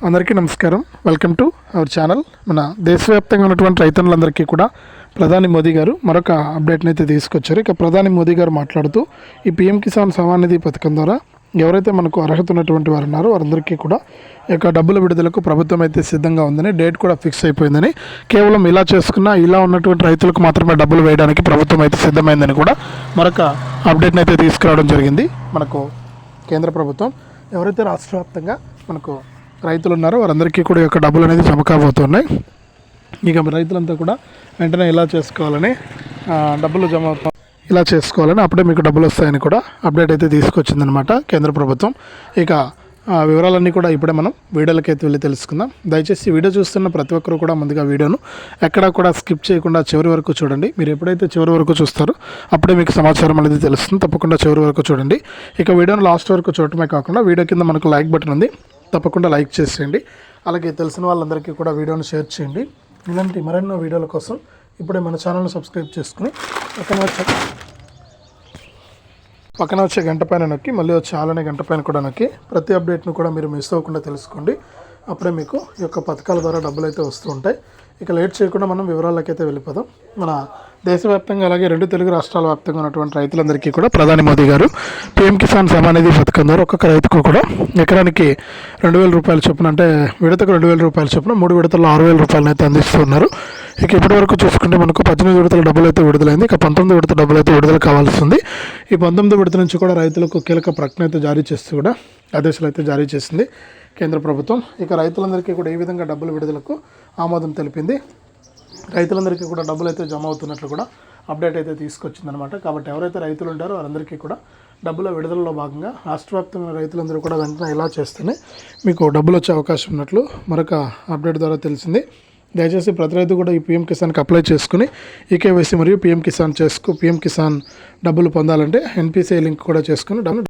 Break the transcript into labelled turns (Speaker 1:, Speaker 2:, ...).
Speaker 1: అందరికీ నమస్కారం. Welcome to our channel. మన దేశవ్యాప్తంగా ఉన్నటువంటి రైతన్నులందరికీ కూడా ప్రధాని మోదీ గారు మరొక అప్డేట్ని అయితే తీసుకొచ్చారు. ఇక ప్రధాని మోదీ గారు మాట్లాడుతూ ఈ పీఎం కిసాన్ సమ్మాన్ నిధి పథకం ద్వారా ఎవరైతే మనకు అర్హత ఉన్నటువంటి వారు ఉన్నారో వారందరికీ కూడా ఈ యొక్క డబ్బుల విడుదలకు ప్రభుత్వం అయితే సిద్ధంగా ఉందని, డేట్ కూడా ఫిక్స్ అయిపోయిందని, కేవలం ఇలా చేసుకున్న ఇలా ఉన్నటువంటి రైతులకు మాత్రమే డబ్బులు వేయడానికి ప్రభుత్వం అయితే సిద్ధమైందని కూడా మరొక అప్డేట్ని అయితే తీసుకురావడం జరిగింది. మనకు కేంద్ర ప్రభుత్వం ఎవరైతే రాష్ట్ర వ్యాప్తంగా మనకు రైతులు ఉన్నారో వారందరికీ కూడా ఈ యొక్క డబ్బులు అనేది జమ కాబోతున్నాయి. ఇక రైతులంతా కూడా వెంటనే ఇలా చేసుకోవాలని, డబ్బులు జమ ఇలా చేసుకోవాలని, అప్పుడే మీకు డబ్బులు వస్తాయని కూడా అప్డేట్ అయితే తీసుకొచ్చిందనమాట కేంద్ర ప్రభుత్వం. ఇక వివరాలన్నీ కూడా ఇప్పుడే మనం వీడియోలకైతే వెళ్ళి తెలుసుకుందాం. దయచేసి వీడియో చూస్తున్న ప్రతి ఒక్కరు కూడా ముందుగా వీడియోను ఎక్కడా కూడా స్కిప్ చేయకుండా చివరి వరకు చూడండి. మీరు ఎప్పుడైతే చివరి వరకు చూస్తారో అప్పుడే మీకు సమాచారం అనేది తెలుస్తుంది. తప్పకుండా చివరి వరకు చూడండి. ఇక వీడియోను లాస్ట్ వరకు చూడటమే కాకుండా వీడియో కింద మనకు లైక్ బటన్ ఉంది, తప్పకుండా లైక్ చేసేయండి. అలాగే తెలిసిన వాళ్ళందరికీ కూడా వీడియోను షేర్ చేయండి. ఇలాంటి మరెన్నో వీడియోల కోసం ఇప్పుడే మన ఛానల్ను సబ్స్క్రైబ్ చేసుకుని పక్కన వచ్చే గంట పైన నొక్కి మళ్ళీ వచ్చే ఆలనే గంట పైన కూడా నొక్కి ప్రతి అప్డేట్ను కూడా మీరు మిస్ అవ్వకుండా తెలుసుకోండి. అప్పుడే మీకు ఈ యొక్క పథకాల ద్వారా డబ్బులు అయితే వస్తూ ఉంటాయి. ఇక లేట్ చేయకుండా మనం వివరాలకైతే వెళ్ళిపోదాం. మన దేశవ్యాప్తంగా అలాగే రెండు తెలుగు రాష్ట్రాల వ్యాప్తంగా ఉన్నటువంటి రైతులందరికీ కూడా ప్రధాని మోదీ గారు పీఎం కిసాన్ సమ్మాన్ నిధి పథకం ద్వారా ఒక్కొక్క రైతుకు కూడా ఎకరానికి 2,000 రూపాయల చొప్పున, అంటే విడతకు 2,000 రూపాయల చొప్పున 3 విడతల్లో 6,000 రూపాయలను అయితే అందిస్తున్నారు. ఇక ఇప్పటి వరకు చూసుకుంటే మనకు 18 విడతల డబ్బులు అయితే విడుదలైంది. ఇక 19 విడత డబ్బులు అయితే విడుదల కావాల్సి ఉంది. ఈ 19 విడత నుంచి కూడా రైతులకు కీలక ప్రకటన అయితే జారీ చేస్తూ కూడా ఆదేశాలు అయితే జారీ చేసింది కేంద్ర ప్రభుత్వం. ఇక రైతులందరికీ కూడా ఈ విధంగా డబ్బుల విడుదలకు ఆమోదం తెలిపింది. రైతులందరికీ కూడా డబ్బులు అయితే జమ అవుతున్నట్లు కూడా అప్డేట్ అయితే తీసుకొచ్చిందనమాట. కాబట్టి ఎవరైతే రైతులు ఉంటారో వారందరికీ కూడా డబ్బుల విడుదలలో భాగంగా రాష్ట్ర వ్యాప్తంగా రైతులందరూ కూడా వెంటనే ఇలా చేస్తేనే మీకు డబ్బులు వచ్చే అవకాశం ఉన్నట్లు మరొక అప్డేట్ ద్వారా తెలిసింది. దయచేసి ప్రతి రైతు కూడా ఈ పీఎం కిసాన్కి అప్లై చేసుకుని ఈకేవైసీ మరియు పీఎం కిసాన్ డబ్బులు పొందాలంటే ఎన్పిసిఐ లింక్ కూడా చేసుకుని